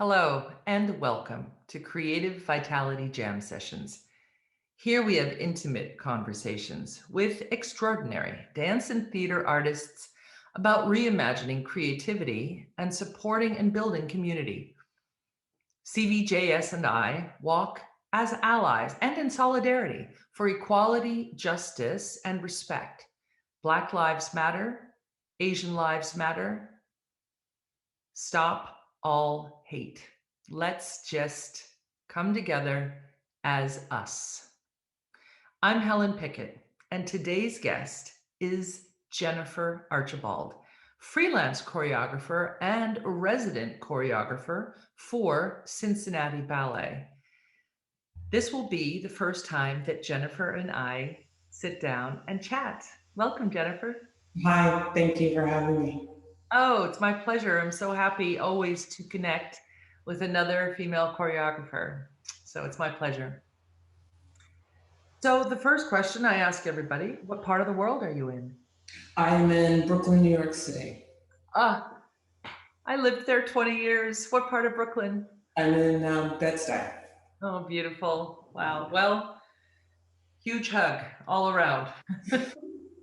Hello and welcome to Creative Vitality Jam Sessions. Here we have intimate conversations with extraordinary dance and theater artists about reimagining creativity and supporting and building community. CVJS and I walk as allies and in solidarity for equality, justice, and respect. Black Lives Matter, Asian Lives Matter, stop all hate. Let's just come together as us. I'm Helen Pickett, and today's guest is Jennifer Archibald, freelance choreographer and resident choreographer for Cincinnati Ballet. This will be the first time that Jennifer and I sit down and chat. Welcome, Jennifer. Hi, thank you for having me. Oh, it's my pleasure. I'm so happy always to connect with another female choreographer. So it's my pleasure. So the first question I ask everybody, what part of the world are you in? I'm in Brooklyn, New York City. Ah, I lived there 20 years. What part of Brooklyn? I'm in Bed-Stuy. Oh, beautiful. Wow. Well, huge hug all around. It's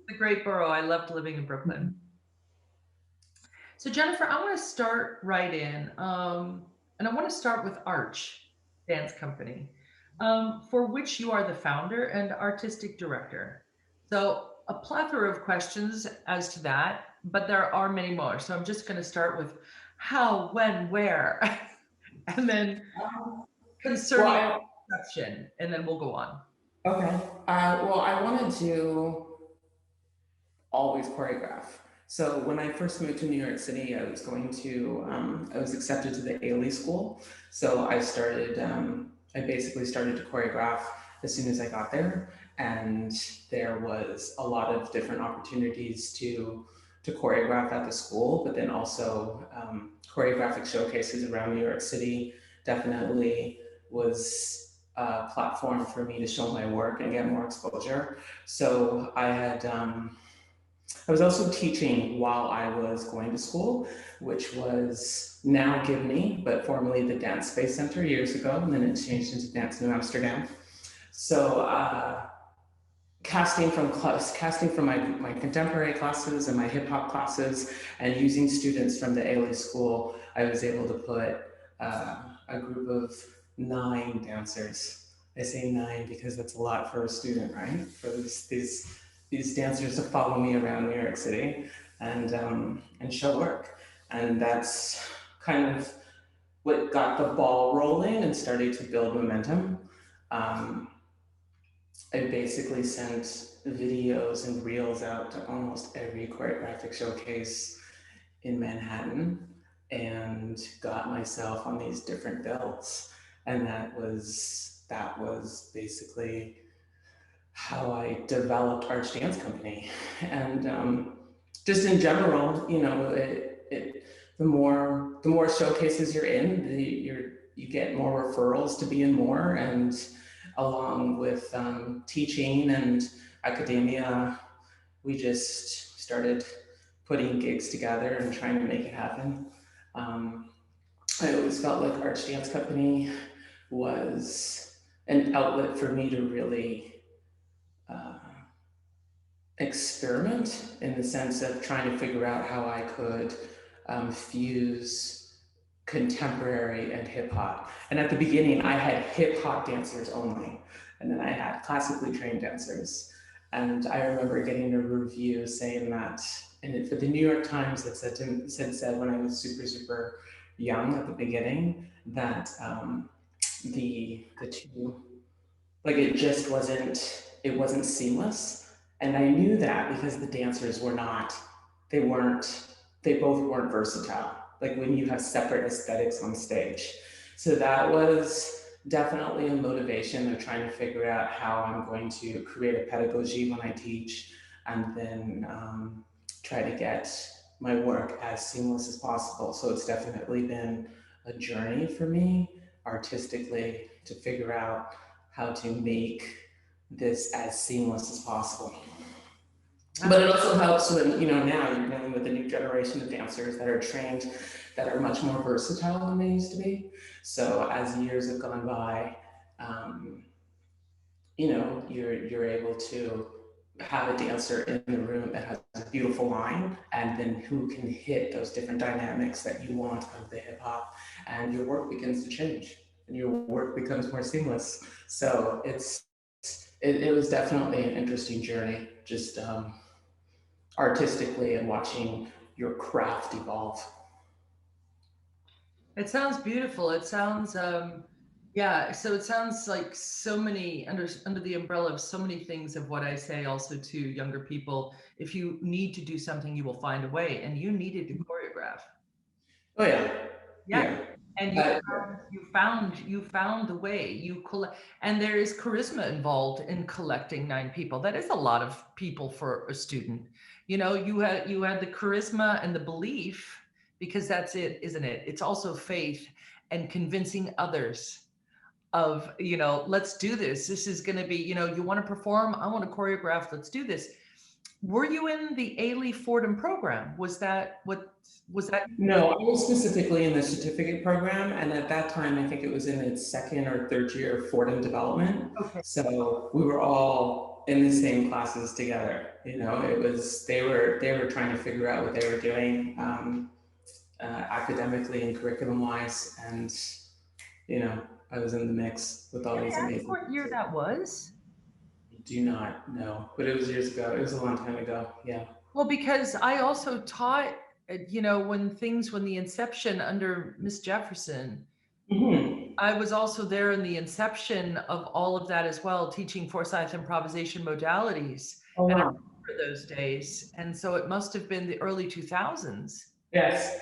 a great borough. I loved living in Brooklyn. So Jennifer, I want to start right in. And I want to start with Arch Dance Company, for which you are the founder and artistic director. So a plethora of questions as to that, but there are many more. So I'm just going to start with how, when, where, and then concerning perception, and then we'll go on. Okay. Well, I wanted to always choreograph. So when I first moved to New York City, I was accepted to the Ailey School. So I basically started to choreograph as soon as I got there. And there was a lot of different opportunities to choreograph at the school, but then also choreographic showcases around New York City definitely was a platform for me to show my work and get more exposure. So I was also teaching while I was going to school, which was now Gibney, but formerly the Dance Space Center years ago, and then it changed into Dance New Amsterdam. So casting from my contemporary classes and my hip hop classes, and using students from the Ailey School, I was able to put a group of 9 dancers. I say 9 because that's a lot for a student, right? For these dancers to follow me around New York City and show work. And that's kind of what got the ball rolling and started to build momentum. I basically sent videos and reels out to almost every choreographic showcase in Manhattan and got myself on these different bills. And that was basically how I developed Arch Dance Company. And just in general, the more showcases you're in, you get more referrals to be in more, and along with teaching and academia, we just started putting gigs together and trying to make it happen. I always felt like Arch Dance Company was an outlet for me to really experiment, in the sense of trying to figure out how I could fuse contemporary and hip hop. And at the beginning, I had hip hop dancers only, and then I had classically trained dancers. And I remember getting a review saying that, and for the New York Times, it said when I was super young at the beginning, that the two, like, it just wasn't seamless. And I knew that because the dancers they both weren't versatile. Like, when you have separate aesthetics on stage. So that was definitely a motivation of trying to figure out how I'm going to create a pedagogy when I teach, and then try to get my work as seamless as possible. So it's definitely been a journey for me artistically to figure out how to make this as seamless as possible. But it also helps when, you know, now you're dealing with a new generation of dancers that are trained, that are much more versatile than they used to be. So as years have gone by, you know, you're able to have a dancer in the room that has a beautiful line, and then who can hit those different dynamics that you want of the hip hop, and your work begins to change, and your work becomes more seamless. So it was definitely an interesting journey, just artistically and watching your craft evolve. It sounds beautiful. It sounds, yeah. So it sounds like so many under the umbrella of so many things of what I say also to younger people. If you need to do something, you will find a way, and you needed to choreograph. Oh yeah, Yeah. yeah. And you found the way. You collect, and there is charisma involved in collecting 9 people. That is a lot of people for a student. You know, you had the charisma and the belief, because that's it, isn't it? It's also faith and convincing others of, you know, let's do this. This is going to be, you know, you want to perform, I want to choreograph, let's do this. Were you in the Ailey Fordham program? Was that what was that? No, I was specifically in the certificate program, and at that time, I think it was in its second or third year of Fordham development. Okay. So we were all in the same classes together. You know, it was they were trying to figure out what they were doing academically and curriculum wise, and you know, I was in the mix with all these amazing. What year that was? Do not know, but it was years ago. It was a long time ago. Yeah. Well, because I also taught, you know, when the inception under Miss Jefferson, I was also there in the inception of all of that as well, teaching Forsyth improvisation modalities. Oh, and I wow. remember those days. And so it must have been the early 2000s. Yes.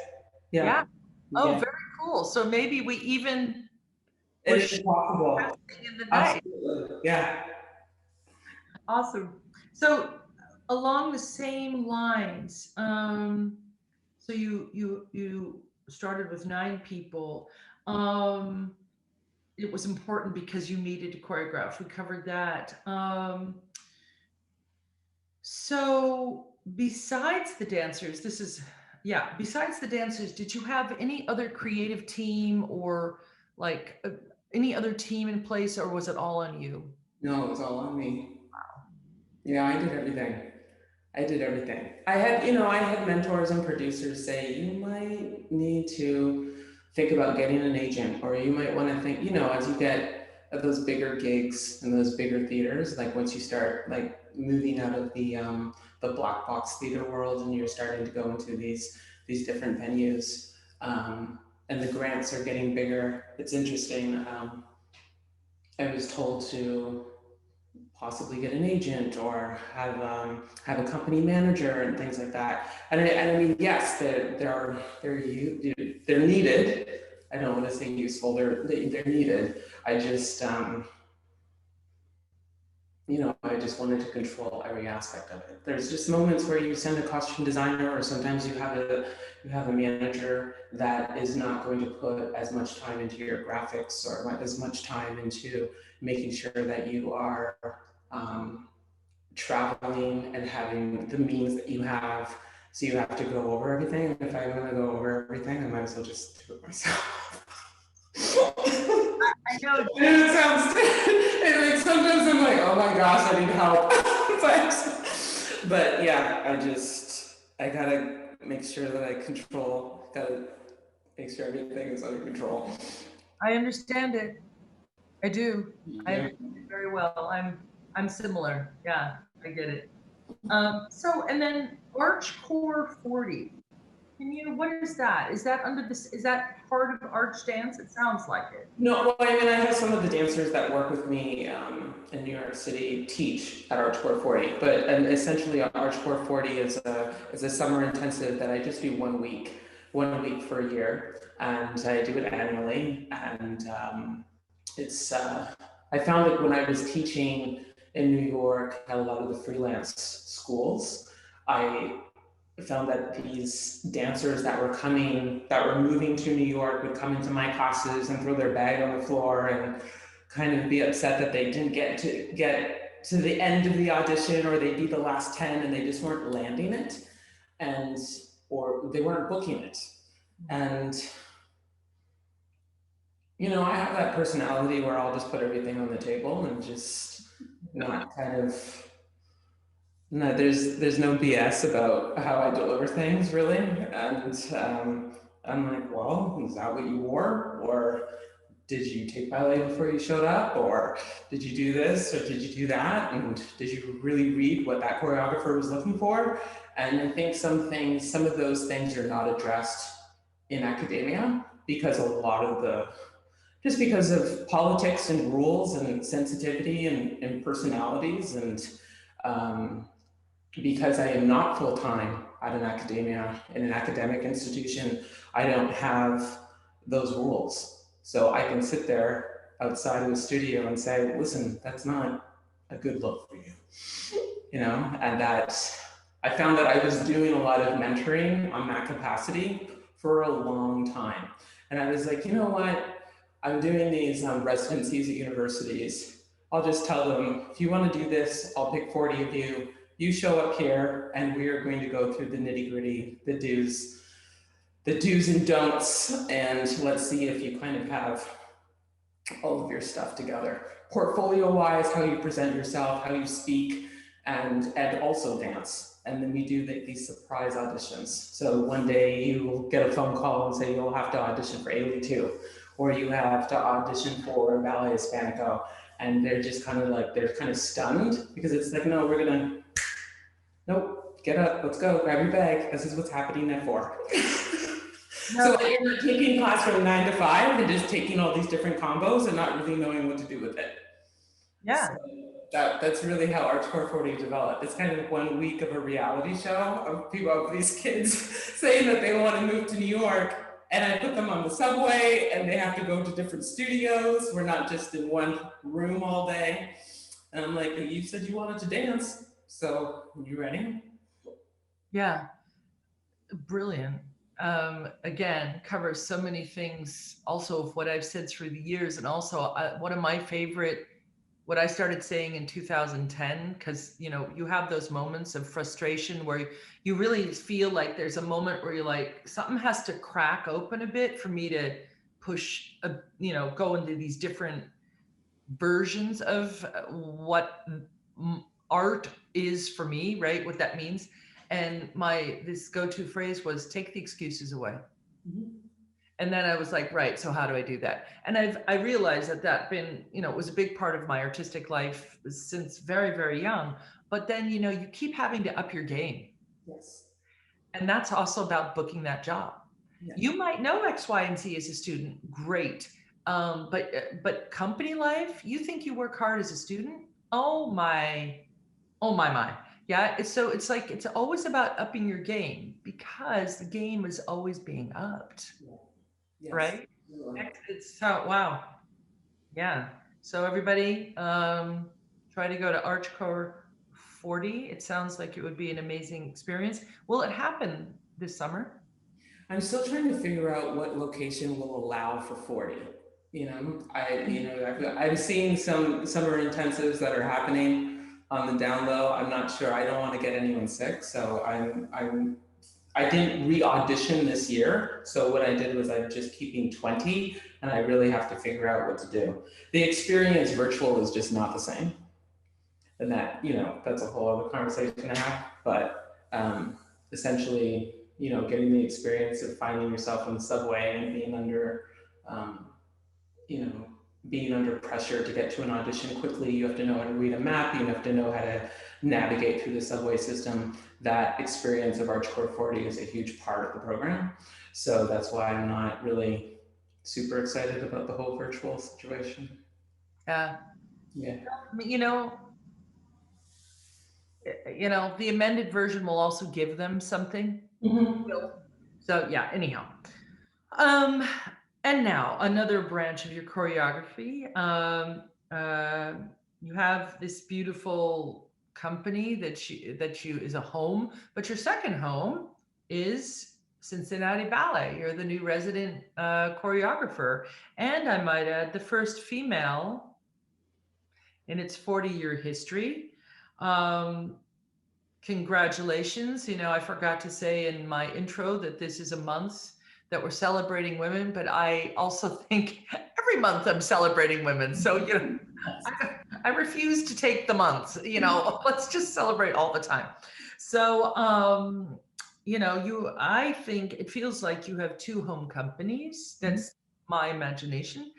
Yeah. Yeah. Oh, yeah. very cool. So maybe we even it is possible. In the night. Absolutely. Yeah. Awesome. So along the same lines, so you started with 9 people. It was important because you needed to choreograph. We covered that. So besides the dancers, besides the dancers, did you have any other creative team or like any other team in place, or was it all on you? No, it was all on me. Wow. Yeah, I did everything. I had mentors and producers say, you might need to think about getting an agent, or you might want to think, you know, as you get those bigger gigs and those bigger theaters, like once you start like moving out of the black box theater world and you're starting to go into these different venues, and the grants are getting bigger. It's interesting. I was told to possibly get an agent or have a company manager and things like that. And I mean, yes, they're needed. I don't want to say useful. They're needed. I just I just wanted to control every aspect of it. There's just moments where you send a costume designer, or sometimes you have a manager that is not going to put as much time into your graphics or as much time into making sure that you are traveling and having the means that you have. So you have to go over everything. And if I'm going to go over everything, I might as well just do it myself. I know. It sounds like sometimes I'm like, oh my gosh, I need help. but yeah, I gotta make sure that I gotta make sure everything is under control. I understand it. I do. Yeah. I understand it very well. I'm similar. Yeah, I get it. So, and then Arch Core 40. What is that? Is that is that part of Arch Dance? It sounds like it. No, well, I mean, I have some of the dancers that work with me in New York City teach at Arch Core 40, and essentially Arch Core 40 is a summer intensive that I just do 1 week for a year, and I do it annually. And it's I found that when I was teaching in New York at a lot of the freelance schools, I found that these dancers that were moving to New York would come into my classes and throw their bag on the floor and kind of be upset that they didn't get to the end of the audition, or they'd be the last 10 and they just weren't landing it, and or they weren't booking it. And you know, I have that personality where I'll just put everything on the table and just not kind of, no, there's no BS about how I deliver things, really. And I'm like, well, is that what you wore? Or did you take ballet before you showed up? Or did you do this? Or did you do that? And did you really read what that choreographer was looking for? And I think some of those things are not addressed in academia because a lot of the, just because of politics and rules and sensitivity and personalities, and because I am not full-time at an academia, in an academic institution, I don't have those rules. So I can sit there outside of the studio and say, listen, that's not a good look for you, you know? And that I found that I was doing a lot of mentoring on that capacity for a long time. And I was like, you know what? I'm doing these residencies at universities. I'll just tell them, if you want to do this, I'll pick 40 of you. You show up here and we are going to go through the nitty gritty, the do's and don'ts, and let's see if you kind of have all of your stuff together. Portfolio wise, how you present yourself, how you speak, and also dance. And then we do these surprise auditions. So one day you will get a phone call and say you'll have to audition for Ailey 2, or you have to audition for Ballet Hispanico. And they're just kind of like, they're kind of stunned because it's like, no, we're gonna, nope, get up, let's go, grab your bag. This is what's happening at 4. So I ended up taking class from 9 to 5 and just taking all these different combos and not really knowing what to do with it. Yeah. So that's really how Archcore 40 developed. It's kind of 1 week of a reality show of people, of these kids saying that they want to move to New York, and I put them on the subway and they have to go to different studios. We're not just in one room all day. And I'm like, you said you wanted to dance, so you ready? Yeah, brilliant. Again, covers so many things also of what I've said through the years, and also one of my favorite, what I started saying in 2010, because you know, you have those moments of frustration where you really feel like there's a moment where you're like, something has to crack open a bit for me to push, you know, go into these different versions of what art is for me, right? What that means. And this go-to phrase was, take the excuses away. Mm-hmm. And then I was like, right, so how do I do that? And I realized that been, you know, it was a big part of my artistic life since very, very young. But then, you know, you keep having to up your game. Yes. And that's also about booking that job. Yes. You might know X, Y, and Z as a student, great. But company life, you think you work hard as a student? Oh my. Yeah, it's like, it's always about upping your game, because the game is always being upped. Yes. Right? It's so, wow. Yeah. So everybody, try to go to Archcore 40. It sounds like it would be an amazing experience. Will it happen this summer? I'm still trying to figure out what location will allow for 40. You know, I'm seeing some summer intensives that are happening on the down low. I'm not sure. I don't want to get anyone sick, so I didn't re-audition this year. So what I did was I'm just keeping 20, and I really have to figure out what to do. The experience virtual is just not the same, and that, you know, that's a whole other conversation to have. But essentially, you know, getting the experience of finding yourself in the subway and being under, you know, being under pressure to get to an audition quickly. You have to know how to read a map. You have to know how to navigate through the subway system. That experience of Archcore 40 is a huge part of the program. So that's why I'm not really super excited about the whole virtual situation. Yeah. You know, the amended version will also give them something. Mm-hmm. So yeah, anyhow. And now another branch of your choreography. You have this beautiful company that you is a home, but your second home is Cincinnati Ballet. You're the new resident choreographer, and I might add, the first female in its 40-year history. Congratulations. You know, I forgot to say in my intro that this is a month that we're celebrating women, but I also think every month I'm celebrating women. So, you know, I refuse to take the months, you know, let's just celebrate all the time. So, you know, I think it feels like you have two home companies. That's my imagination.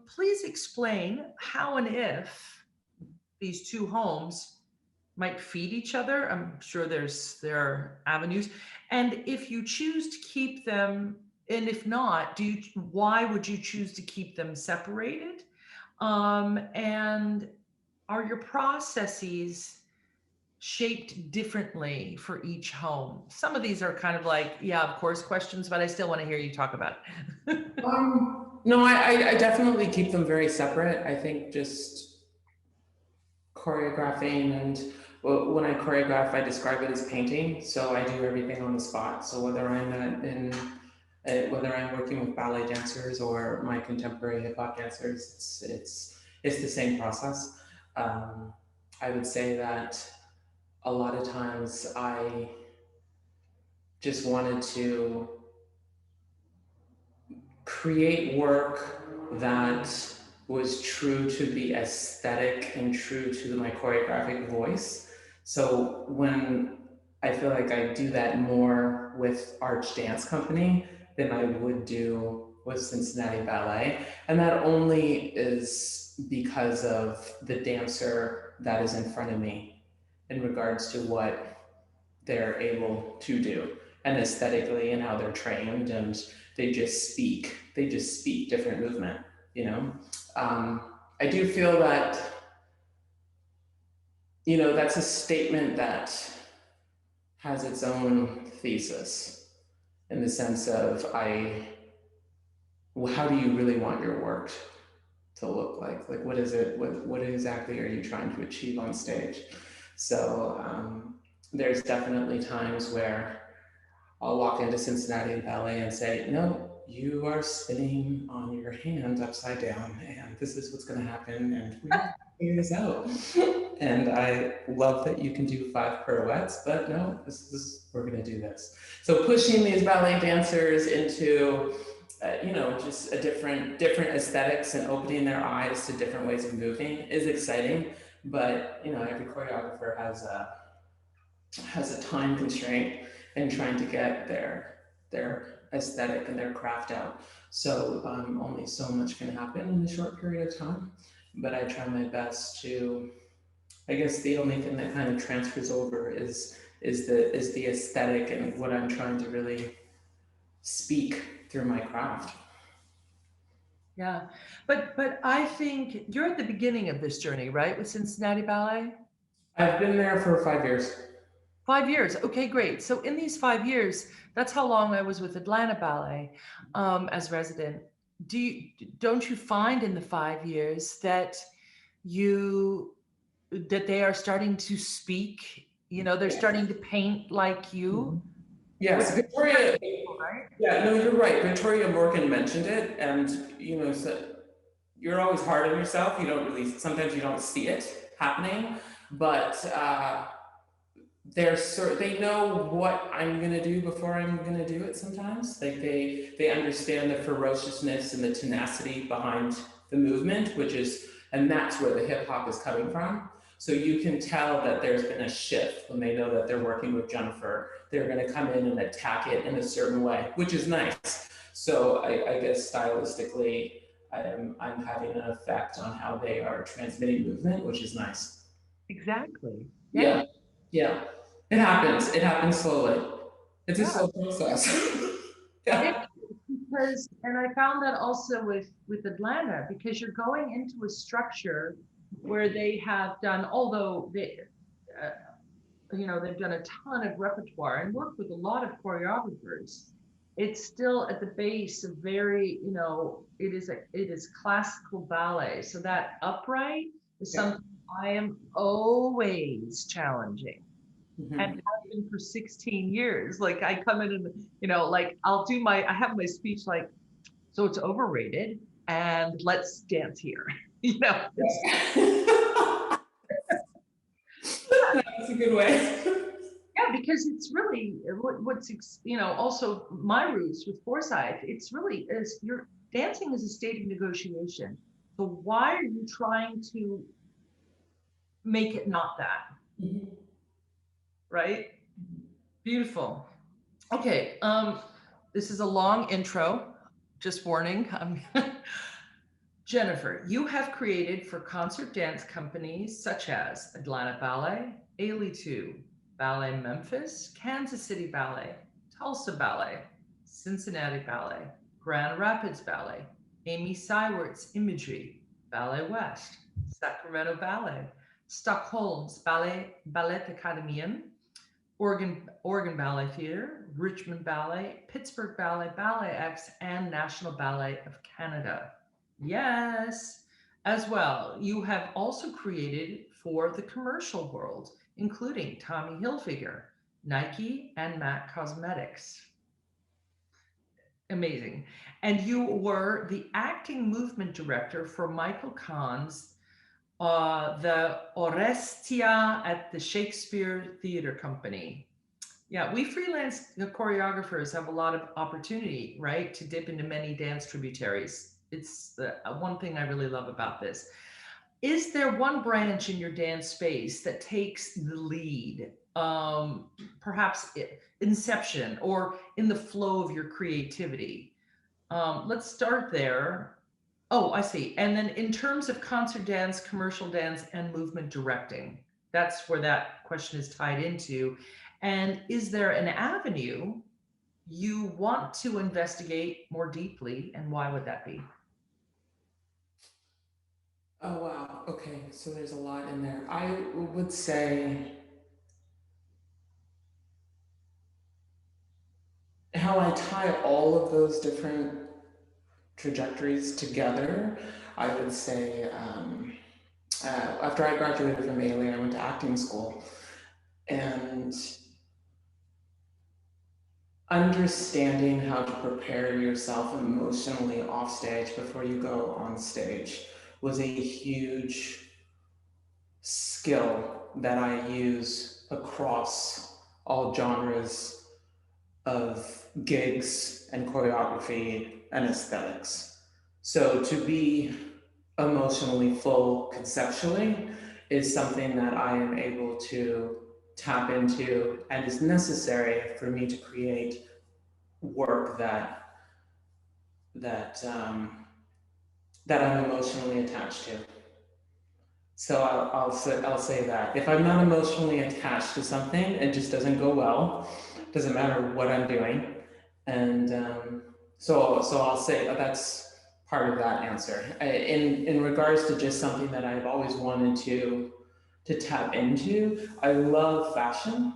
Please explain how and if these two homes might feed each other. I'm sure there are avenues. And if you choose to keep them, and if not, why would you choose to keep them separated? And are your processes shaped differently for each home? Some of these are kind of like, yeah, of course questions, but I still want to hear you talk about it. No, I definitely keep them very separate. I think just choreographing, and when I choreograph, I describe it as painting. So I do everything on the spot. So whether whether I'm working with ballet dancers or my contemporary hip hop dancers, it's the same process. I would say that a lot of times I just wanted to create work that was true to the aesthetic and true to my choreographic voice. So when I feel like I do that more with Arch Dance Company than I would do with Cincinnati Ballet. And that only is because of the dancer that is in front of me in regards to what they're able to do and aesthetically and how they're trained, and they just speak different movement, you know. I do feel that, you know, that's a statement that has its own thesis in the sense of how do you really want your work to look like? Like, what is it? What exactly are you trying to achieve on stage? So there's definitely times where I'll walk into Cincinnati Ballet and say, no, you are spinning on your hand upside down, and this is what's going to happen, and we're going to figure this out. And I love that you can do 5 pirouettes, but no, we're going to do this. So pushing these ballet dancers into, you know, just a different aesthetics and opening their eyes to different ways of moving is exciting. But you know, every choreographer has a time constraint in trying to get their aesthetic and their craft out. So only so much can happen in a short period of time. But I try my best to, I guess the only thing that kind of transfers over is the aesthetic and what I'm trying to really speak through my craft. Yeah, but I think you're at the beginning of this journey, right, with Cincinnati Ballet? I've been there for 5 years. 5 years. Okay, great. So in these 5 years, that's how long I was with Atlanta Ballet as resident. Don't you find in the 5 years that they are starting to speak? You know, they're starting to paint like you. Yes, Victoria. Right? Yeah, no, you're right. Victoria Morgan mentioned it, and you know, so you're always hard on yourself. You don't really. Sometimes you don't see it happening, but they know what I'm gonna do before I'm gonna do it. Sometimes, like they understand the ferociousness and the tenacity behind the movement, and that's where the hip hop is coming from. So you can tell that there's been a shift when they know that they're working with Jennifer. They're going to come in and attack it in a certain way, which is nice. So I guess stylistically, I'm having an effect on how they are transmitting movement, which is nice. Exactly. Yeah. It happens. It happens slowly. It's a slow process. Yeah. And I found that also with Atlanta, because you're going into a structure where they have done, although they, you know, they've done a ton of repertoire and worked with a lot of choreographers. It's still at the base of very, you know, it is classical ballet. So that upright is something I am always challenging. And have been for 16 years. Like I come in and, you know, like I have my speech like, so it's overrated and let's dance here. You know, that's a good way. yeah, because it's really what's, you know, also my roots with Forsyth, it's really is your dancing is a state of negotiation. So why are you trying to make it not that? Mm-hmm. Right? Beautiful. Okay, this is a long intro, just warning. Jennifer, you have created for concert dance companies such as Atlanta Ballet, Ailey 2, Ballet Memphis, Kansas City Ballet, Tulsa Ballet, Cincinnati Ballet, Grand Rapids Ballet, Amy Seiwert's Imagery, Ballet West, Sacramento Ballet, Stockholm's Ballet Akademien, Oregon Ballet Theatre, Richmond Ballet, Pittsburgh Ballet, Ballet X, and National Ballet of Canada. Yes, as well. You have also created for the commercial world, including Tommy Hilfiger, Nike, and MAC Cosmetics. Amazing. And you were the acting movement director for Michael Kahn's the Orestia at the Shakespeare Theatre Company. Yeah, we freelance choreographers have a lot of opportunity, right, to dip into many dance tributaries. It's the one thing I really love about this. Is there one branch in your dance space that takes the lead, perhaps inception or in the flow of your creativity? Let's start there. Oh, I see. And then in terms of concert dance, commercial dance, and movement directing, that's where that question is tied into. And is there an avenue you want to investigate more deeply, and why would that be? Oh, wow. Okay. So there's a lot in there. I would say how I tie all of those different trajectories together, I would say after I graduated from Ballet, I went to acting school, and understanding how to prepare yourself emotionally off stage before you go on stage was a huge skill that I use across all genres of gigs and choreography and aesthetics. So to be emotionally full conceptually is something that I am able to tap into and is necessary for me to create work that I'm emotionally attached to. So I'll say that if I'm not emotionally attached to something, it just doesn't go well. Doesn't matter what I'm doing, and so I'll say that's part of that answer. In regards to just something that I've always wanted to tap into, I love fashion,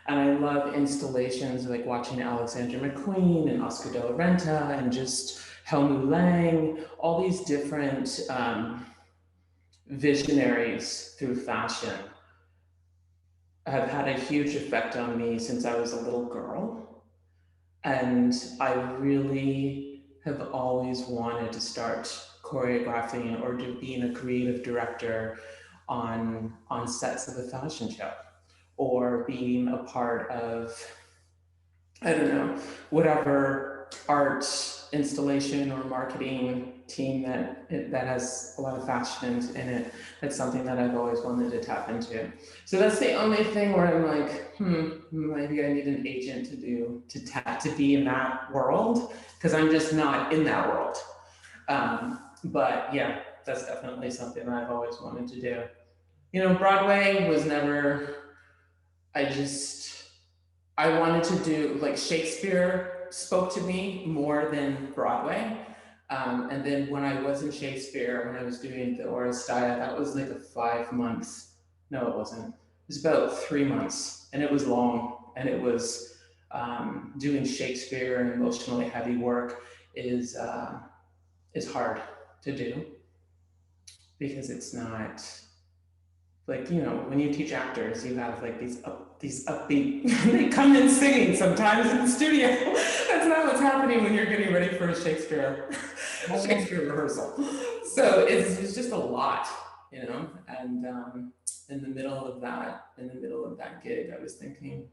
and I love installations like watching Alexandra Mcqueen and Oscar de la Renta and just Helmut Lang, all these different visionaries through fashion have had a huge effect on me since I was a little girl. And I really have always wanted to start choreographing or to being a creative director on sets of a fashion show, or being a part of, I don't know, whatever art installation or marketing team that has a lot of fashion in it. That's something that I've always wanted to tap into. So that's the only thing where I'm like, maybe I need an agent to be in that world, because I'm just not in that world. But yeah, that's definitely something that I've always wanted to do. You know, Broadway was never, I wanted to do, like, Shakespeare spoke to me more than Broadway. And then when I was in Shakespeare, when I was doing the Oresteia, that was like a 5 months. No, it wasn't. It was about 3 months, and it was long. And it was doing Shakespeare and emotionally heavy work is hard to do, because it's not like, you know, when you teach actors, you have like these upbeat, they come in singing sometimes in the studio. That's not what's happening when you're getting ready for a Shakespeare rehearsal. So it's just a lot, you know. And in the middle of that gig, I was thinking,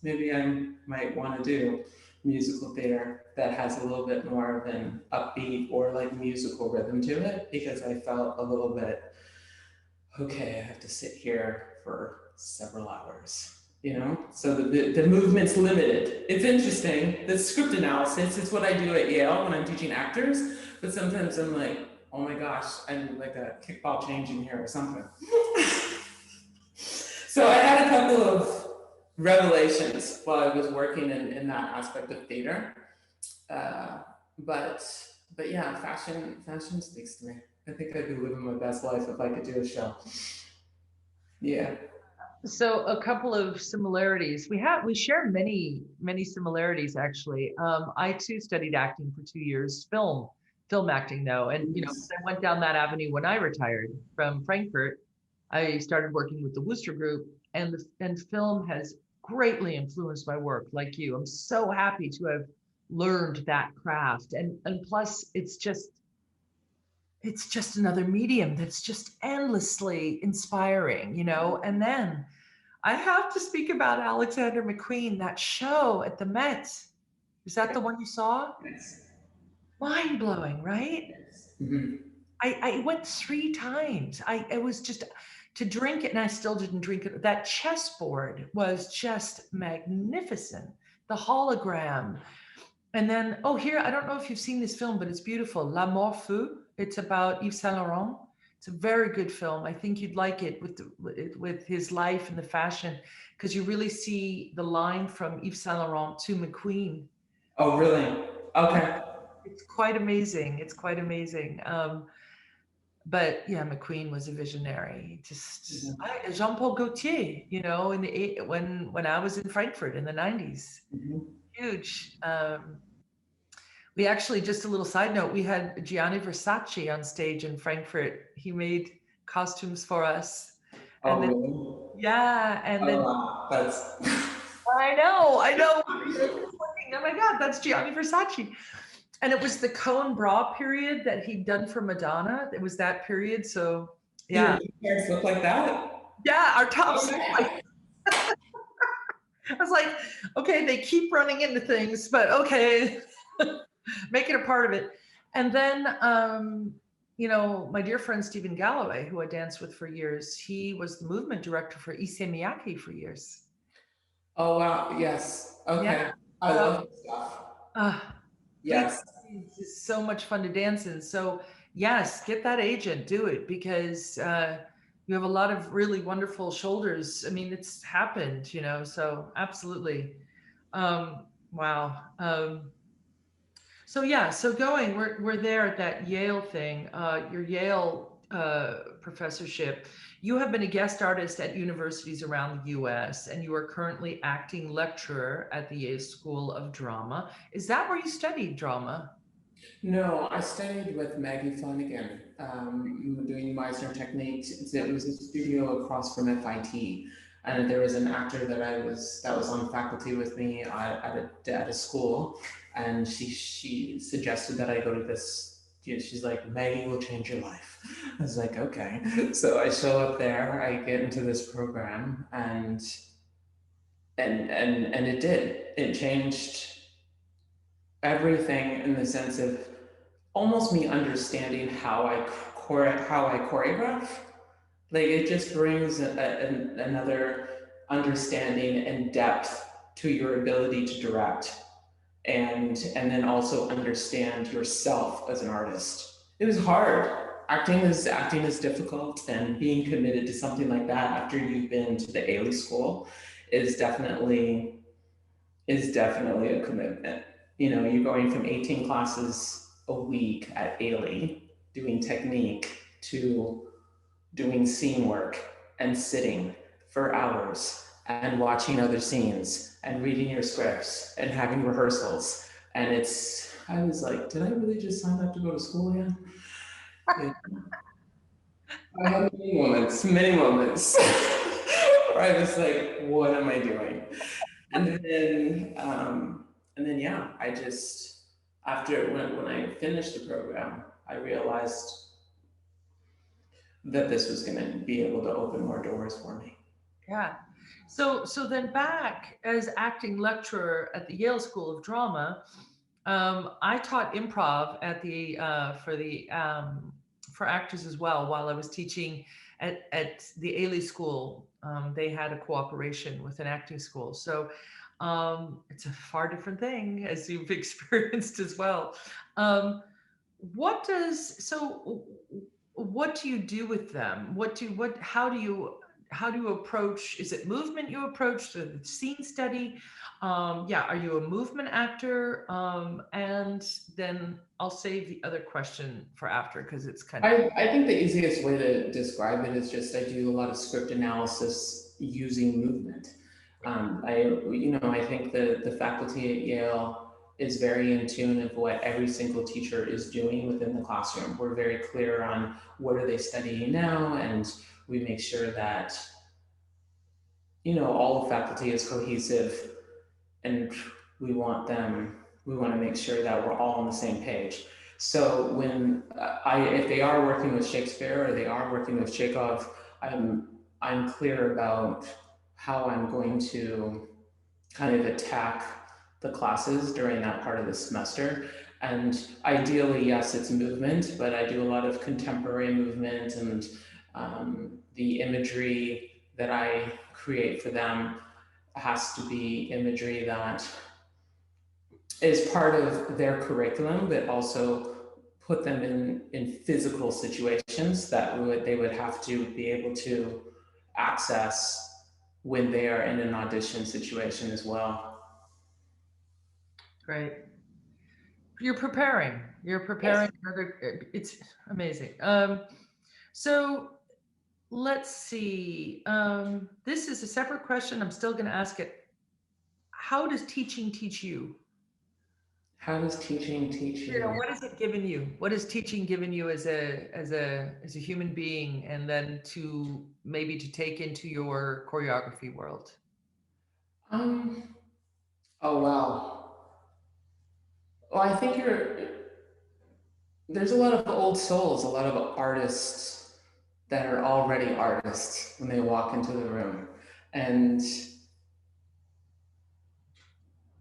maybe I might want to do musical theater that has a little bit more of an upbeat or like musical rhythm to it, because I felt a little bit, okay, I have to sit here for several hours, you know? So the movement's limited. It's interesting. The script analysis, it's what I do at Yale when I'm teaching actors, but sometimes I'm like, oh my gosh, I need like a kickball change in here or something. So I had a couple of revelations while I was working in that aspect of theater. But yeah, fashion speaks to me. I think I'd be living my best life if I could do a show. Yeah. So a couple of similarities. We share many similarities actually. I too studied acting for 2 years, film acting though, and you know, I went down that avenue when I retired from Frankfurt. I started working with the Wooster Group, and film has greatly influenced my work. Like you, I'm so happy to have learned that craft, and plus it's just another medium that's just endlessly inspiring, you know. And then I have to speak about Alexander McQueen, that show at the Met. Is that the one you saw? Yes. Mind blowing, right? Yes. Mm-hmm. I went 3 times. It was just to drink it, and I still didn't drink it. That chessboard was just magnificent. The hologram. And then, oh, here, I don't know if you've seen this film, but it's beautiful. La Morpho. It's about Yves Saint Laurent. It's a very good film. I think you'd like it with his life and the fashion, because you really see the line from Yves Saint Laurent to Mcqueen. Oh, really? Okay. It's quite amazing. It's quite amazing. But yeah, Mcqueen was a visionary. Just Jean-Paul Gaultier, you know, when I was in Frankfurt in the 90s. Mm-hmm. Huge. We actually, just a little side note, we had Gianni Versace on stage in Frankfurt. He made costumes for us. And then, really? Yeah, and then wow, that's I know. Oh my God, that's Gianni Versace. And it was the cone bra period that he'd done for Madonna. It was that period. So yeah. Your parents look like that? Yeah, our tops. I was like, okay, they keep running into things, but okay, make it a part of it. And then, you know, my dear friend Stephen Galloway, who I danced with for years, he was the movement director for Issey Miyake for years. Oh, wow. Yes. Okay. Yeah. I love this stuff. Yes. It's so much fun to dance in. So yes, get that agent, do it, because you have a lot of really wonderful shoulders. I mean, it's happened, you know, so absolutely. Wow. So yeah, so we're there at that Yale thing, your Yale professorship. You have been a guest artist at universities around the US, and you are currently acting lecturer at the Yale School of Drama. Is that where you studied drama? No, I studied with Maggie Flanagan, doing Meisner techniques. It was a studio across from FIT. And there was an actor that was on faculty with me at a school, and she suggested that I go to this. You know, she's like, Maggie will change your life. I was like, okay. So I show up there, I get into this program, and it did. It changed everything in the sense of almost me understanding how I choreograph. Like, it just brings another understanding and depth to your ability to direct, and then also understand yourself as an artist. It was hard. Acting is difficult, and being committed to something like that after you've been to the Ailey School is definitely a commitment. You know, you're going from 18 classes a week at Ailey doing technique to doing scene work and sitting for hours and watching other scenes and reading your scripts and having rehearsals. And I was like, did I really just sign up to go to school again? Yeah. I had many moments where I was like, what am I doing? And then yeah, I just, after when I finished the program, I realized that this was going to be able to open more doors for me. Yeah. So then back as acting lecturer at the Yale School of Drama, I taught improv at the for actors as well while I was teaching at the Ailey School. They had a cooperation with an acting school, so it's a far different thing, as you've experienced as well. What does so? What do you do with them? How do you approach? Is it movement you approach, the scene study? Yeah, are you a movement actor? And then I'll save the other question for after because it's kind of. I think the easiest way to describe it is just I do a lot of script analysis using movement. I think the faculty at Yale is very in tune of what every single teacher is doing within the classroom. We're very clear on what are they studying now, and we make sure that all the faculty is cohesive, and we want to make sure that we're all on the same page. So when if they are working with Shakespeare or they are working with Chekhov, I'm clear about how I'm going to kind of attack the classes during that part of the semester. And ideally, yes, it's movement, but I do a lot of contemporary movement, and the imagery that I create for them has to be imagery that is part of their curriculum, but also put them in physical situations that they would have to be able to access when they are in an audition situation as well. Great. You're preparing. Yes. It's amazing. So let's see. This is a separate question. I'm still going to ask it. How does teaching teach you? How does teaching teach you? What has it given you? What has teaching given you as a human being, and then to maybe to take into your choreography world? Oh wow. Well, I think there's a lot of old souls, a lot of artists that are already artists when they walk into the room, and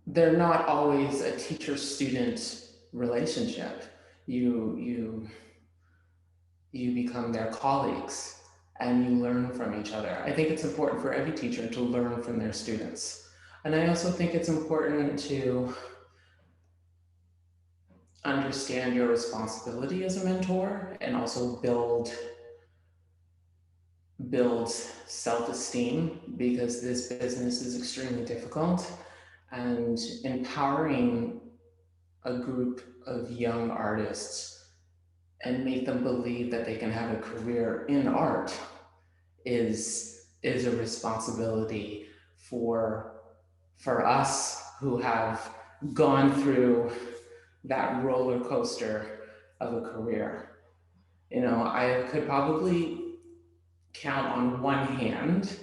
they're not always a teacher-student relationship. You become their colleagues and you learn from each other. I think it's important for every teacher to learn from their students. And I also think it's important to understand your responsibility as a mentor and also build self-esteem, because this business is extremely difficult, and empowering a group of young artists and make them believe that they can have a career in art is a responsibility for us who have gone through that roller coaster of a career. I could probably count on one hand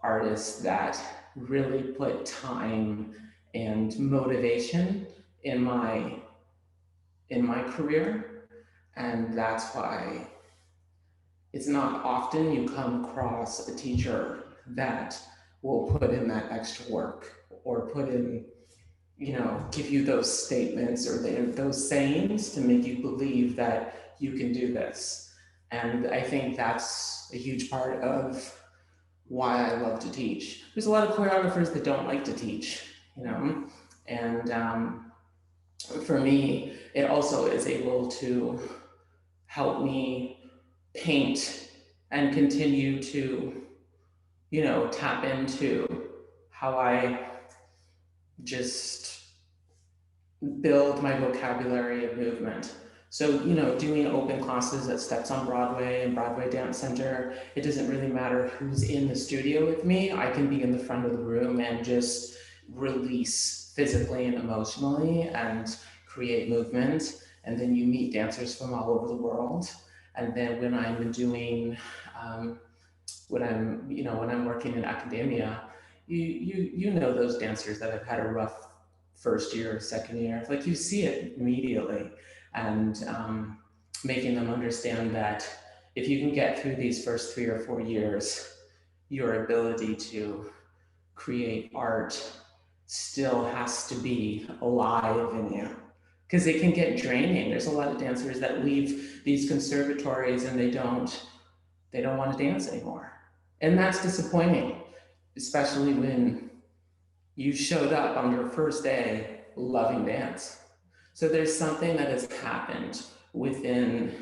artists that really put time and motivation in my career, and that's why it's not often you come across a teacher that will put in that extra work or put in, give you those statements or those sayings to make you believe that you can do this. And I think that's a huge part of why I love to teach. There's a lot of choreographers that don't like to teach, and for me, it also is able to help me paint and continue to, tap into how I just build my vocabulary of movement. So, doing open classes at Steps on Broadway and Broadway Dance Center, it doesn't really matter who's in the studio with me. I can be in the front of the room and just release physically and emotionally and create movement. And then you meet dancers from all over the world. And then when I'm doing, when I'm working in academia, you know those dancers that have had a rough first year or second year, like you see it immediately. And making them understand that if you can get through these first 3 or 4 years, your ability to create art still has to be alive in you, because it can get draining. There's a lot of dancers that leave these conservatories and they don't want to dance anymore. And that's disappointing, especially when you showed up on your first day loving dance. So there's something that has happened within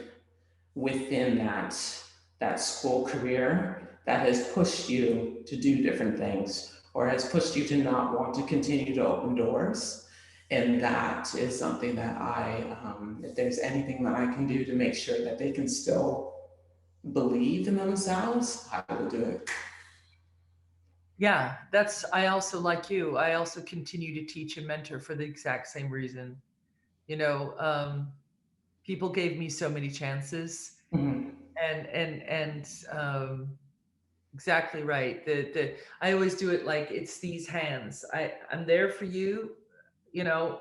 that school career that has pushed you to do different things, or has pushed you to not want to continue to open doors. And that is something that if there's anything that I can do to make sure that they can still believe in themselves, I will do it. Yeah, I also, like you, I also continue to teach and mentor for the exact same reason. You know, people gave me so many chances, Mm-hmm. and exactly right. I always do it like it's these hands. I'm there for you. You know,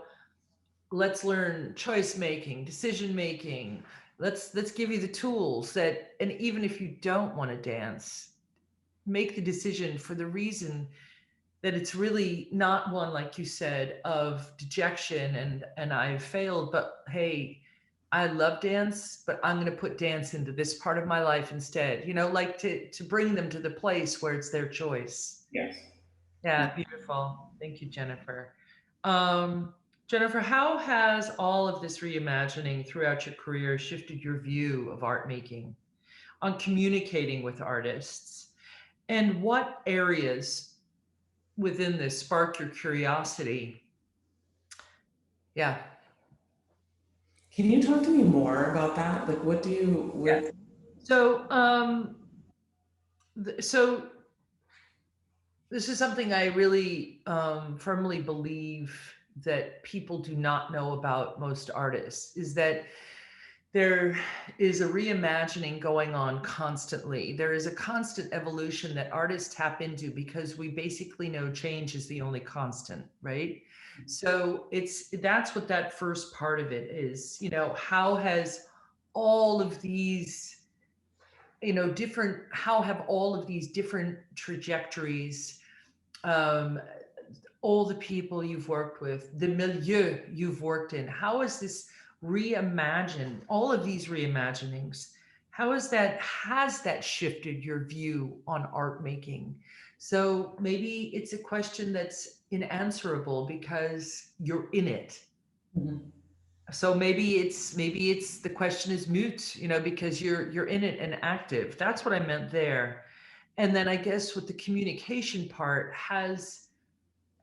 let's learn choice making, decision making. Let's give you the tools that, and even if you don't want to dance, make the decision for the reason that it's really not one, like you said, of dejection and I've failed, but hey, I love dance, but I'm going to put dance into this part of my life instead. You know, like to bring them to the place where it's their choice. Yes. Yeah, beautiful. Thank you, Jennifer. Jennifer, how has all of this reimagining throughout your career shifted your view of art making, on communicating with artists, and what areas within this spark your curiosity? Yeah. Can you talk to me more about that? Like, what do you with? Yeah. So, so this is something I really firmly believe that people do not know about most artists, is that there is a reimagining going on constantly. There is a constant evolution that artists tap into because we basically know change is the only constant, right? So that's what that first part of it is. You know, how has all of these, how have all of these different trajectories, all the people you've worked with, the milieu you've worked in, how is this reimagined, all of these reimaginings, has that shifted your view on art making? So maybe it's a question that's unanswerable because you're in it. Mm-hmm. So maybe it's the question is moot, because you're in it and active. That's what I meant there. And then I guess with the communication part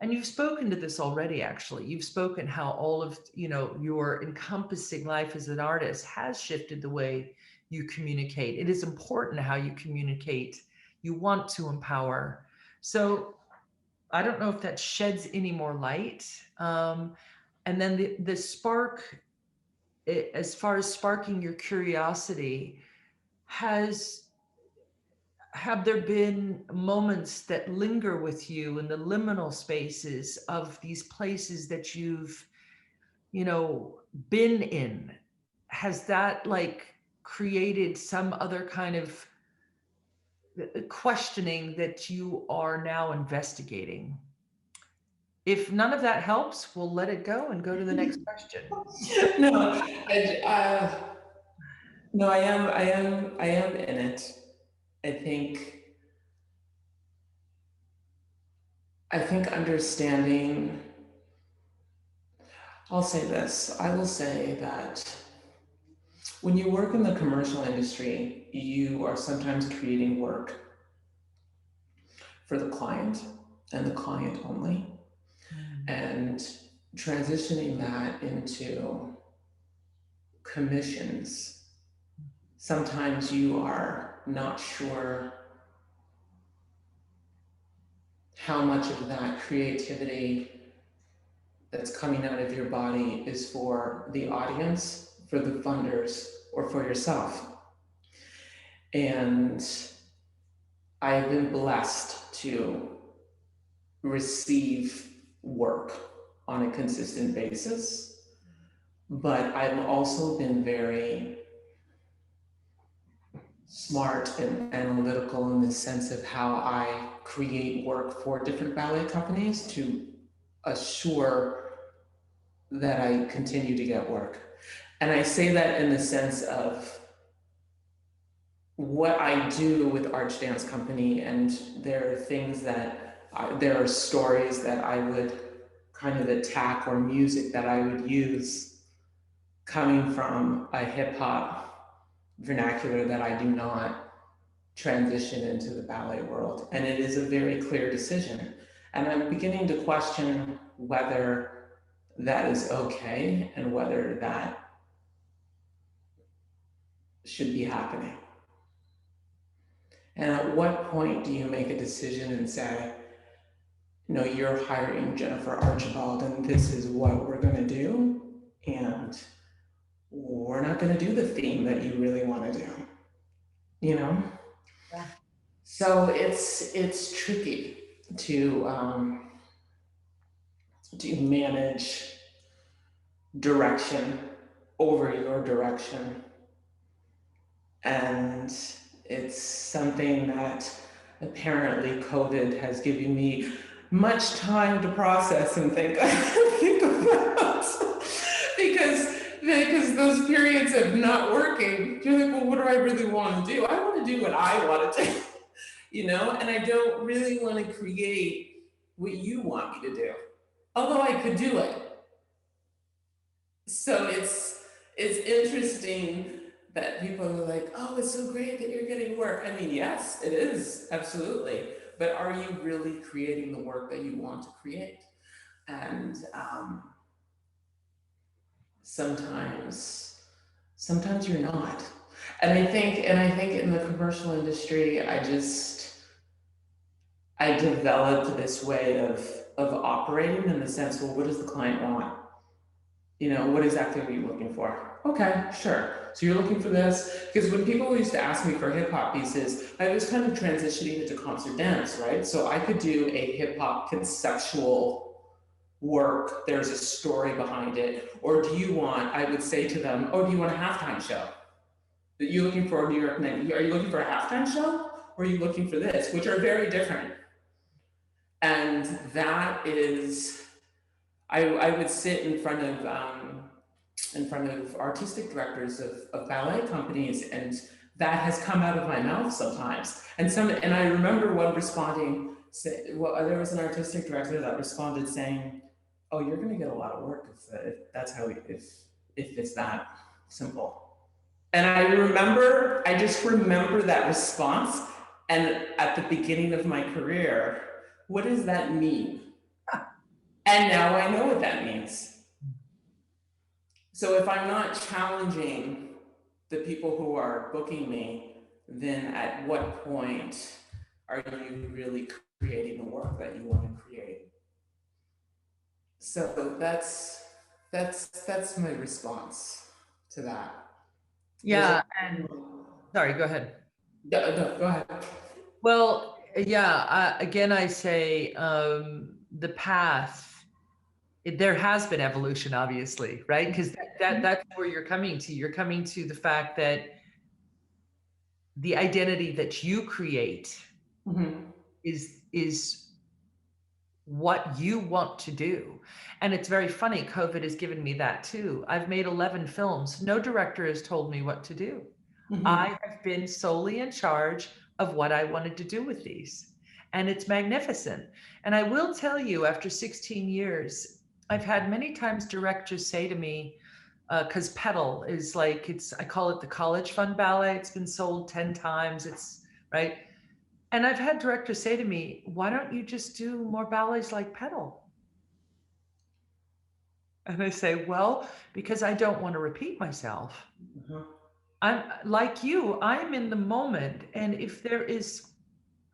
and you've spoken to this already, actually. You've spoken how all of, your encompassing life as an artist has shifted the way you communicate. It is important how you communicate. You want to empower. So I don't know if that sheds any more light. And then the spark, as far as sparking your curiosity, have there been moments that linger with you in the liminal spaces of these places that you've, been in? Has that created some other kind of questioning that you are now investigating? If none of that helps, we'll let it go and go to the next question. No, no, I am in it. I think understanding. I'll say this. I will say that when you work in the commercial industry, you are sometimes creating work for the client and the client only. And transitioning that into commissions, sometimes you are not sure how much of that creativity that's coming out of your body is for the audience, for the funders, or for yourself. And I've been blessed to receive work on a consistent basis, but I've also been very smart and analytical in the sense of how I create work for different ballet companies to assure that I continue to get work. And I say that in the sense of what I do with Arch Dance Company, and there are things that there are stories that I would kind of attack, or music that I would use coming from a hip hop vernacular that I do not transition into the ballet world. And it is a very clear decision. And I'm beginning to question whether that is okay and whether that should be happening. And at what point do you make a decision and say, no, you're hiring Jennifer Archibald and this is what we're going to do, and we're not going to do the theme that you really want to do, you know? Yeah. So it's tricky to manage direction over your direction. And it's something that apparently COVID has given me much time to process and think about. because those periods of not working, you're like, well, what do I really want to do? I want to do what I want to do, you know, and I don't really want to create what you want me to do, although I could do it. So it's interesting that people are like, oh, it's so great that you're getting work. I mean, yes, it is, absolutely. But are you really creating the work that you want to create? And sometimes you're not. And I think in the commercial industry, I developed this way of operating, in the sense, well, what does the client want? You know, what exactly are you looking for? Okay, sure. So you're looking for this? Because when people used to ask me for hip hop pieces, I was kind of transitioning into concert dance, right? So I could do a hip hop conceptual work. There's a story behind it. Or do you want, I would say to them, oh, do you want a halftime show? Are you looking for a New York night? Are you looking for a halftime show? Or are you looking for this? Which are very different. And that is, I would sit in front of artistic directors of ballet companies, and that has come out of my mouth sometimes. And I remember one responding, there was an artistic director that responded saying, "Oh, you're going to get a lot of work if that's how if it's that simple." And I just remember that response. And at the beginning of my career, what does that mean? And now I know what that means. So if I'm not challenging the people who are booking me, then at what point are you really creating the work that you want to create? So that's my response to that. Yeah, and sorry, go ahead. No, go ahead. Well, yeah, again, I say the path, there has been evolution, obviously, right? Because that's where you're coming to. You're coming to the fact that the identity that you create is what you want to do. And it's very funny, COVID has given me that too. I've made 11 films. No director has told me what to do. I have been solely in charge of what I wanted to do with these. And it's magnificent. And I will tell you, after 16 years, I've had many times directors say to me, because Pedal is like, I call it the college fund ballet. It's been sold 10 times. It's right. And I've had directors say to me, why don't you just do more ballets like Pedal? And I say, well, because I don't want to repeat myself. I'm like you, I'm in the moment. And if there's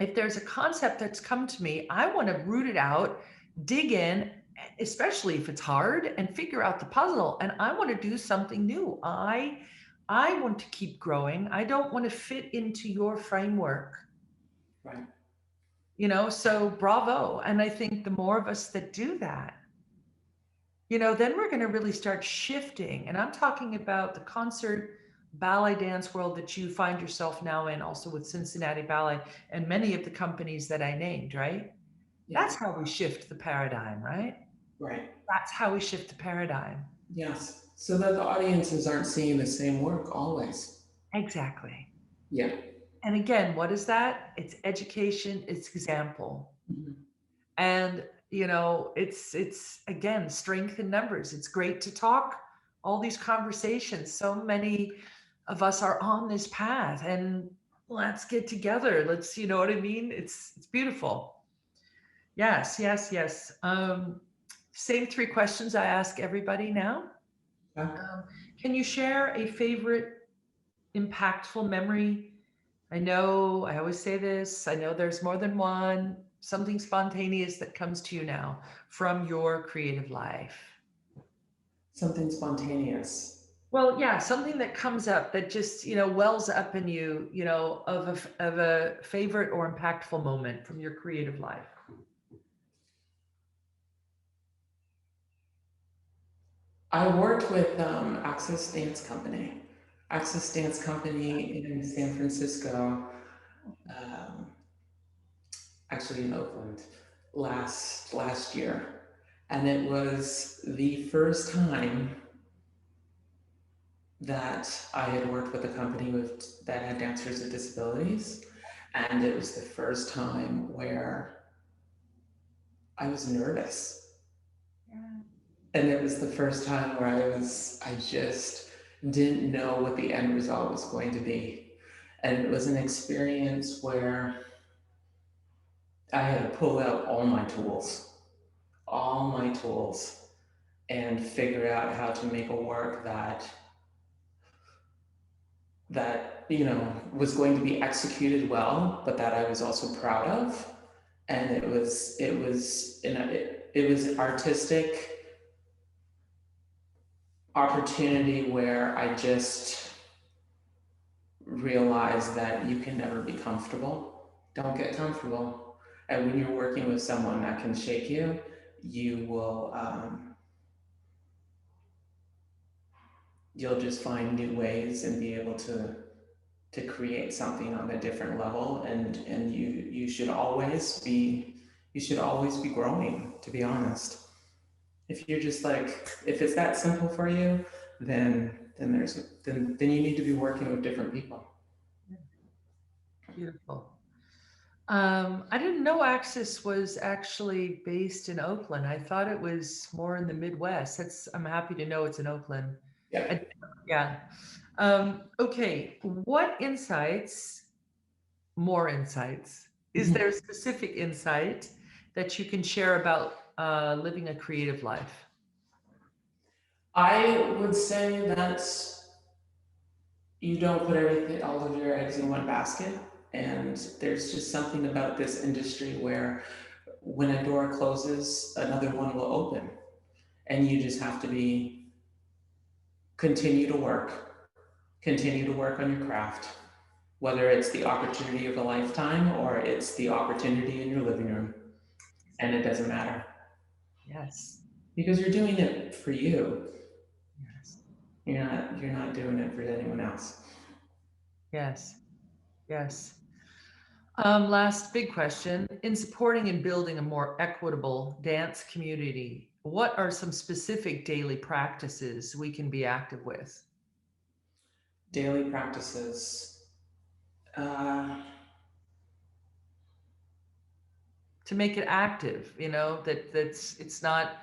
a concept that's come to me, I want to root it out, dig in, especially if it's hard, and figure out the puzzle. And I want to do something new. I want to keep growing. I don't want to fit into your framework. Right. You know, so bravo. And I think the more of us that do that, you know, then we're going to really start shifting. And I'm talking about the concert ballet dance world that you find yourself now in, also with Cincinnati Ballet and many of the companies that I named, right? Yeah. That's how we shift the paradigm, right? Right. That's how we shift the paradigm. Yes. So that the audiences aren't seeing the same work always. Exactly. Yeah. And again, what is that? It's education, it's example. Mhm. And it's again strength in numbers. It's great to talk all these conversations. So many of us are on this path, and let's get together. Let's, you know what I mean? It's beautiful. Yes, yes, yes. Same three questions I ask everybody now. Yeah. Can you share a favorite impactful memory? I know I always say this. I know there's more than one. Something spontaneous that comes to you now from your creative life. Something spontaneous. Well, yeah, something that comes up that just, wells up in you, of a favorite or impactful moment from your creative life. I worked with Access Dance Company. Access Dance Company in San Francisco, um, actually in Oakland, last year, and it was the first time that I had worked with a company that had dancers with disabilities, and it was the first time where I was nervous. And it was the first time where I just didn't know what the end result was going to be. And it was an experience where I had to pull out all my tools, and figure out how to make a work that was going to be executed well, but that I was also proud of. And it was artistic opportunity where I just realized that you can never be comfortable. Don't get comfortable. And when you're working with someone that can shake you, you will you'll just find new ways and be able to create something on a different level. And you should always be growing, to be honest. If you're just like, if it's that simple for you, then you need to be working with different people. Beautiful. I didn't know Axis was actually based in Oakland. I thought it was more in the Midwest. I'm happy to know it's in Oakland. Yeah. Yeah. Okay. More insights, is there a specific insight that you can share about living a creative life? I would say that you don't put all of your eggs in one basket. And there's just something about this industry where when a door closes, another one will open. And you just have to continue to work on your craft, whether it's the opportunity of a lifetime or it's the opportunity in your living room. And it doesn't matter. Yes. Because you're doing it for you. Yes. You're not doing it for anyone else. Yes. Yes. Last big question. In supporting and building a more equitable dance community, what are some specific daily practices we can be active with? Daily practices. To make it active, it's not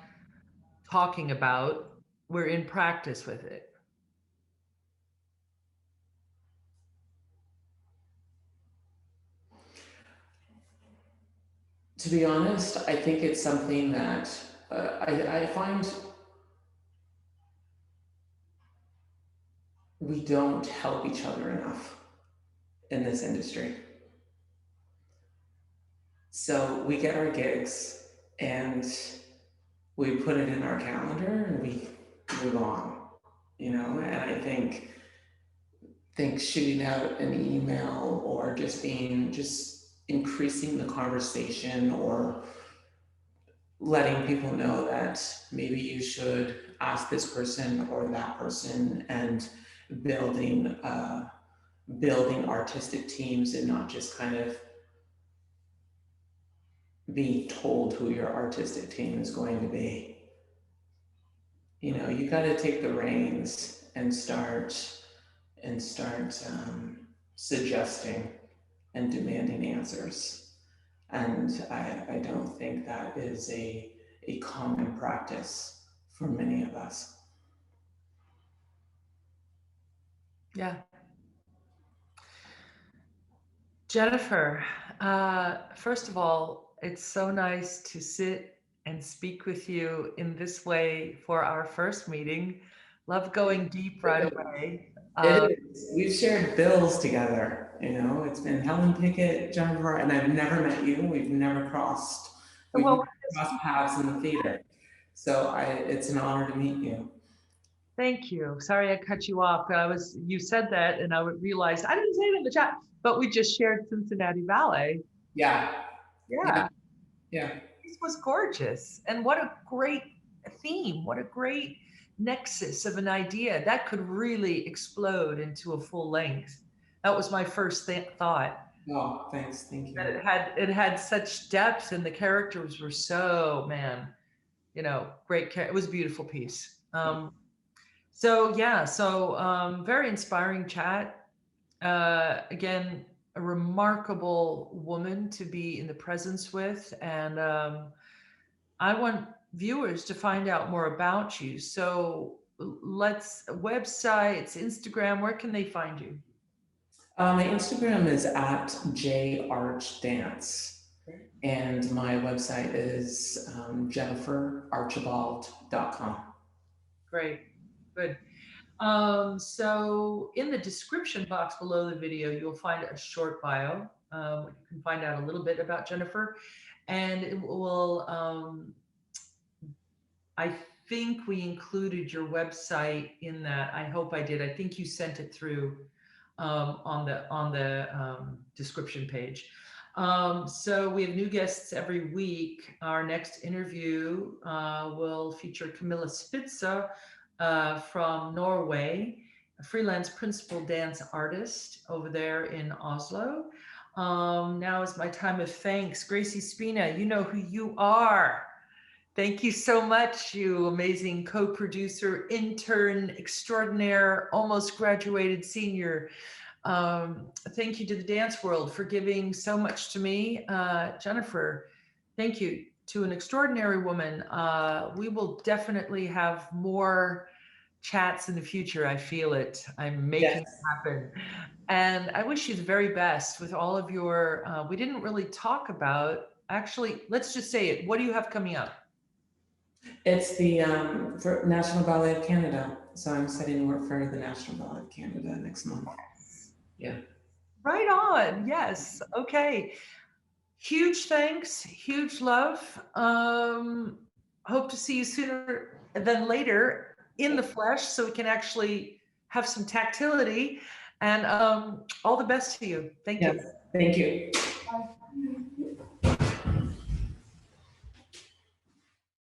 talking about, we're in practice with it. To be honest, I think it's something that I find we don't help each other enough in this industry. So we get our gigs and we put it in our calendar and we move on, and I think shooting out an email or just increasing the conversation or letting people know that maybe you should ask this person or that person, and building building artistic teams and not just kind of being told who your artistic team is going to be. You know, you got to take the reins and start suggesting and demanding answers. And I don't think that is a common practice for many of us. Yeah. Jennifer, first of all, it's so nice to sit and speak with you in this way for our first meeting. Love going deep right away. It is. We've shared bills together. You know, it's been Helen Pickett, Jennifer, and I've never met you. We've never crossed paths in the theater. So it's an honor to meet you. Thank you. Sorry I cut you off. You said that, and I realized I didn't say it in the chat, but we just shared Cincinnati Ballet. Yeah. This was gorgeous, and what a great theme! What a great nexus of an idea that could really explode into a full length. That was my first thought. Oh, thanks. Thank you. That it had such depth, and the characters were so, man, you know, great. It was a beautiful piece. So very inspiring chat. Again, a remarkable woman to be in the presence with, and I want viewers to find out more about you. So websites, Instagram, where can they find you? My Instagram is at jarchdance, and my website is jenniferarchibald.com. Great, good. So in the description box below the video, you'll find a short bio. You can find out a little bit about Jennifer, and it will, I think we included your website in that. I hope I did. I think you sent it through on the description page. So we have new guests every week. Our next interview will feature Camilla Spidsoe from Norway, a freelance principal dance artist over there in Oslo. Now is my time of thanks. Gracie Spina, you know who you are. Thank you so much, you amazing co-producer, intern extraordinaire, almost graduated senior. Thank you to the dance world for giving so much to me. Jennifer, thank you to an extraordinary woman. We will definitely have more chats in the future. I feel it. I'm making it happen. And I wish you the very best with all of your, we didn't really talk about, actually, let's just say it. What do you have coming up? It's the for National Ballet of Canada. So I'm setting work for the National Ballet of Canada next month. Yeah. Right on. Yes. Okay. Huge thanks. Huge love. Hope to see you sooner than later in the flesh so we can actually have some tactility. And all the best to you. Thank you. Thank you. Bye.